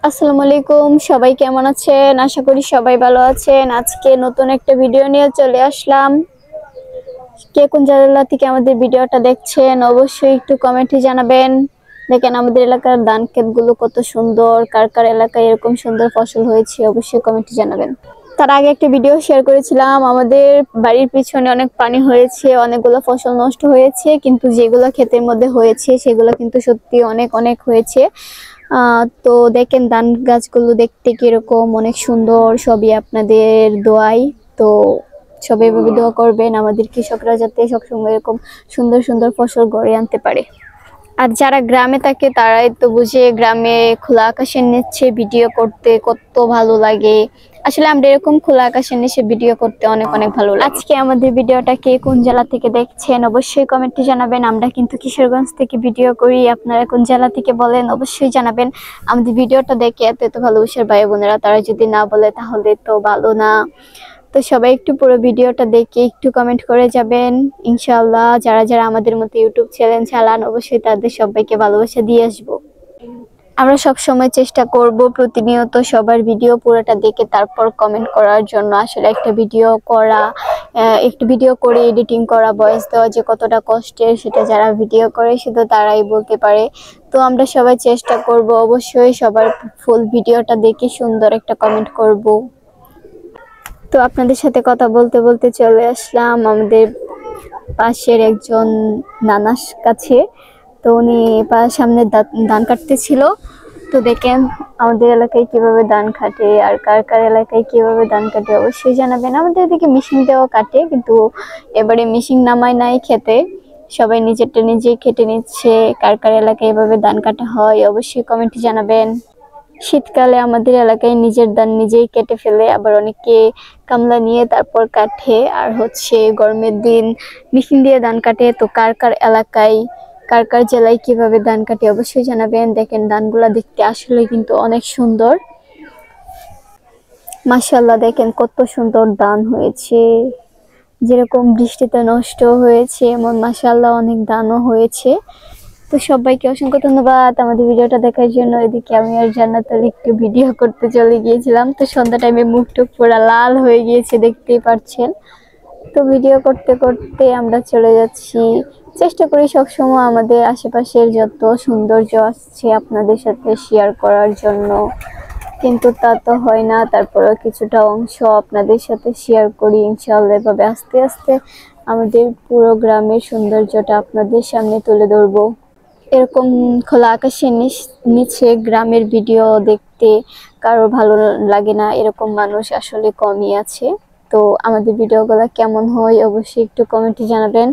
আসসালামু আলাইকুম, সবাই কেমন আছেন? আশা করি সবাই ভালো আছেন। আজকে নতুন একটা ভিডিও নিয়ে চলে আসলাম। কে কোন জেলা থেকে আমাদের ভিডিওটা দেখছেন অবশ্যই একটু কমেন্টে জানাবেন। দেখেন আমাদের এলাকার ধান ক্ষেতগুলো কত সুন্দর, কার কার এলাকায় এরকম সুন্দর ফসল হয়েছে অবশ্যই কমেন্টে জানাবেন। তার আগে একটা ভিডিও শেয়ার করেছিলাম, আমাদের বাড়ির পিছনে অনেক পানি হয়েছে, অনেকগুলো ফসল নষ্ট হয়েছে, কিন্তু যেগুলো ক্ষেতের মধ্যে হয়েছে সেগুলো কিন্তু সত্যি অনেক অনেক হয়েছে। তো দেখেন ধান গাছগুলো দেখতে কিরকম অনেক সুন্দর, সবই আপনাদের দোয়াই। তো সবাই এভাবে দোয়া করবেন আমাদের কৃষকরা যাতে সবসময় এরকম সুন্দর সুন্দর ফসল গড়ে আনতে পারে। আর যারা গ্রামে থাকে তারাই তো বুঝে, গ্রামে খোলা আকাশের নিচে ভিডিও করতে কত ভালো লাগে। আসলে আমরা এরকম খোলা আকাশের নিচে ভিডিও করতে অনেক অনেক ভালো লাগে। আজকে আমাদের ভিডিওটা কে কোন জেলা থেকে দেখছেন অবশ্যই কমেন্টে জানাবেন। আমরা কিন্তু কিশোরগঞ্জ থেকে ভিডিও করি, আপনারা কোন জেলা থেকে বলেন অবশ্যই জানাবেন। আমাদের ভিডিওটা দেখে এত এত ভালোবাসার ভাই বোনেরা, তারা যদি না বলে তাহলে তো ভালো না। তো সবাই একটু পুরো ভিডিওটা দেখে একটু কমেন্ট করে যাবেন ইনশাআল্লাহ। যারা যারা আমাদের মতো ইউটিউব চ্যানেল চালান অবশ্যই তাদের সবাইকে ভালোবাসা দিয়ে আসবো। আমরা সব সময় চেষ্টা করব প্রতিনিয়ত সবার ভিডিও পুরোটা দেখে তারপর কমেন্ট করার জন্য। আসলে একটা ভিডিও করা, একটু ভিডিও করে এডিটিং করা, ভয়েস দেওয়া যে কতটা কষ্টের সেটা যারা ভিডিও করে শুধু তারাই বলতে পারে। তো আমরা সবাই চেষ্টা করব অবশ্যই সবার ফুল ভিডিওটা দেখে সুন্দর একটা কমেন্ট করব। তো আপনাদের সাথে কথা বলতে বলতে চলে আসলাম আমাদের পাশের একজন নানার কাছে। তো উনি সামনে ধান কাটতেছিল। তো দেখেন আমাদের এলাকায় কিভাবে ধান কাটে আর কার কার এলাকায় কিভাবে ধান কাটে অবশ্যই জানাবেন। আমাদের এদিকে মেশিন দেওয়া কাটে, কিন্তু এবারে মেশিন নামায় নাই খেতে, সবাই নিজেরটা নিজেই কেটে নিচ্ছে। কার কার এলাকায় এভাবে ধান কাটা হয় অবশ্যই কমেন্টে জানাবেন। শীতকালে আমাদের এলাকায় নিজের ধান নিজেই কেটে ফেলে, আবার অনেকে কামলা নিয়ে তারপর কাটে। আর গরমের দিন মেশিন দিয়ে ধান কাটে। তো কার কার এলাকায় কার কার জেলায় কিভাবে ধান কাটে অবশ্যই জানাবেন। দেখেন ধানগুলা দেখতে আসলে কিন্তু অনেক সুন্দর, মাশাআল্লাহ। দেখেন কত সুন্দর ধান হয়েছে, যেরকম বৃষ্টিতে নষ্ট হয়েছে এমন মাশাআল্লাহ অনেক ধানও হয়েছে। তো সবাইকে অসংখ্য ধন্যবাদ আমাদের ভিডিওটা দেখার জন্য। এদিকে আমি আর জান্নাতুল একটু ভিডিও করতে চলে গিয়েছিলাম, তো সন্ধ্যা টাইমে মুখ টুক পুরা লাল হয়ে গিয়েছে দেখতেই পাচ্ছেন। তো ভিডিও করতে করতে আমরা চলে যাচ্ছি। চেষ্টা করি সবসময় আমাদের আশেপাশের যত সৌন্দর্য আসছে আপনাদের সাথে শেয়ার করার জন্য, কিন্তু তা তো হয় না। তারপরেও কিছুটা অংশ আপনাদের সাথে শেয়ার করি ইনশাআল্লাহ। এভাবে আস্তে আস্তে আমাদের পুরো গ্রামের সৌন্দর্যটা আপনাদের সামনে তুলে ধরবো। এরকম খোলা আকাশের নিচে গ্রামের ভিডিও দেখতে কারো ভালো লাগে না, এরকম মানুষ আসলে কমই আছে। তো আমাদের ভিডিওগুলো কেমন হয় অবশ্যই একটু কমেন্টে জানাবেন।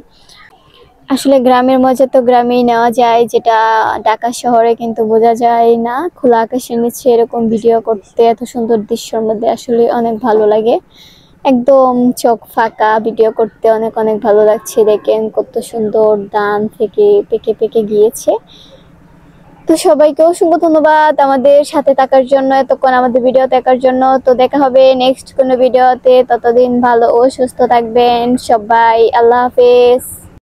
আসলে গ্রামের মজা তো গ্রামেই নেওয়া যায়, যেটা ঢাকা শহরে কিন্তু বোঝা যায় না। খোলা আকাশের নিচে এরকম ভিডিও করতে এত সুন্দর দৃশ্যের মধ্যে আসলে অনেক ভালো লাগে। একদম চোখ ফাঁকা ভিডিও করতে অনেক অনেক ভালো লাগছে। দেখেন কত সুন্দর ধান থেকে পেকে পেকে গিয়েছে। তো সবাইকে অসংখ্য ধন্যবাদ আমাদের সাথে থাকার জন্য, এতক্ষণ আমাদের ভিডিও দেখার জন্য। তো দেখা হবে নেক্সট কোনো ভিডিওতে, ততদিন ভালো ও সুস্থ থাকবেন সবাই। আল্লাহ হাফেজ।